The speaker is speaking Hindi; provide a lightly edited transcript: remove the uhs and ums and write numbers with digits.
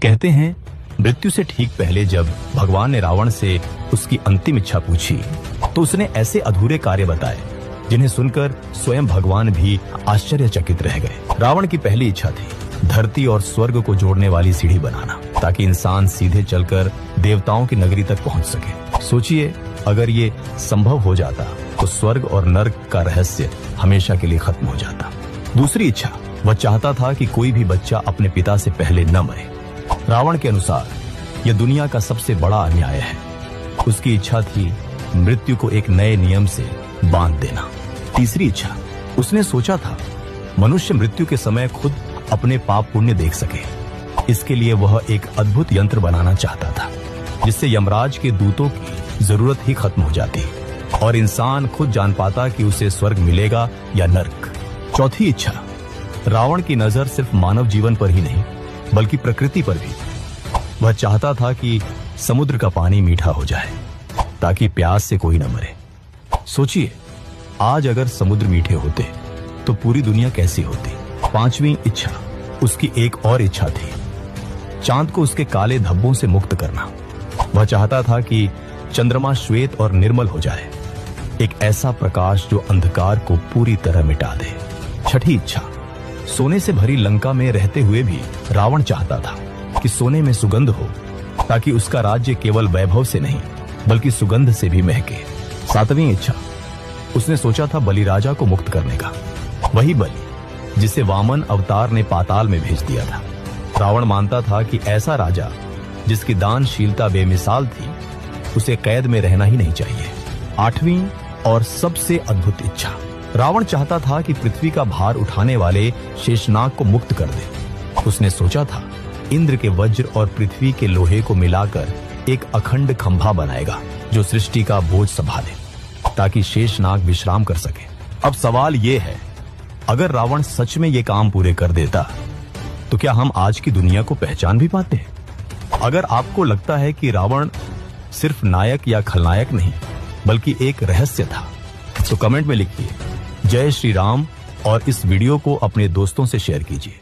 कहते हैं मृत्यु से ठीक पहले जब भगवान ने रावण से उसकी अंतिम इच्छा पूछी तो उसने ऐसे अधूरे कार्य बताए जिन्हें सुनकर स्वयं भगवान भी आश्चर्यचकित रह गए। रावण की पहली इच्छा थी धरती और स्वर्ग को जोड़ने वाली सीढ़ी बनाना ताकि इंसान सीधे चलकर देवताओं की नगरी तक पहुंच सके। सोचिए अगर ये संभव हो जाता तो स्वर्ग और नर्क का रहस्य हमेशा के लिए खत्म हो जाता। दूसरी इच्छा, वह चाहता था कि कोई भी बच्चा अपने पिता से पहले न मरे। रावण के अनुसार यह दुनिया का सबसे बड़ा अन्याय है। उसकी इच्छा थी मृत्यु को एक नए नियम से बांध देना। तीसरी इच्छा, उसने सोचा था मनुष्य मृत्यु के समय खुद अपने पाप पुण्य देख सके। इसके लिए वह एक अद्भुत यंत्र बनाना चाहता था जिससे यमराज के दूतों की जरूरत ही खत्म हो जाती और इंसान खुद जान पाता कि उसे स्वर्ग मिलेगा या नर्क। चौथी इच्छा, रावण की नजर सिर्फ मानव जीवन पर ही नहीं बल्कि प्रकृति पर भी। वह चाहता था कि समुद्र का पानी मीठा हो जाए ताकि प्यास से कोई न मरे। सोचिए आज अगर समुद्र मीठे होते तो पूरी दुनिया कैसी होती। पांचवी इच्छा, उसकी एक और इच्छा थी चांद को उसके काले धब्बों से मुक्त करना। वह चाहता था कि चंद्रमा श्वेत और निर्मल हो जाए, एक ऐसा प्रकाश जो अंधकार को पूरी तरह मिटा दे। छठी इच्छा, सोने से भरी लंका में रहते हुए भी रावण चाहता था कि सोने में सुगंध हो ताकि उसका राज्य केवल वैभव से नहीं बल्कि सुगंध से भी महके। सातवीं इच्छा, उसने सोचा था बलि राजा को मुक्त करने का, वही बलि जिसे वामन अवतार ने पाताल में भेज दिया था। रावण मानता था कि ऐसा राजा जिसकी दानशीलता बेमिसाल थी उसे कैद में रहना ही नहीं चाहिए। आठवीं और सबसे अद्भुत इच्छा, रावण चाहता था कि पृथ्वी का भार उठाने वाले शेषनाग को मुक्त कर दे। उसने सोचा था इंद्र के वज्र और पृथ्वी के लोहे को मिलाकर एक अखंड खंभा बनाएगा जो सृष्टि का बोझ संभाले ताकि शेषनाग विश्राम कर सके। अब सवाल ये है, अगर रावण सच में ये काम पूरे कर देता तो क्या हम आज की दुनिया को पहचान भी पाते हैं? अगर आपको लगता है कि रावण सिर्फ नायक या खलनायक नहीं बल्कि एक रहस्य था तो कमेंट में लिखिए जय श्री राम और इस वीडियो को अपने दोस्तों से शेयर कीजिए।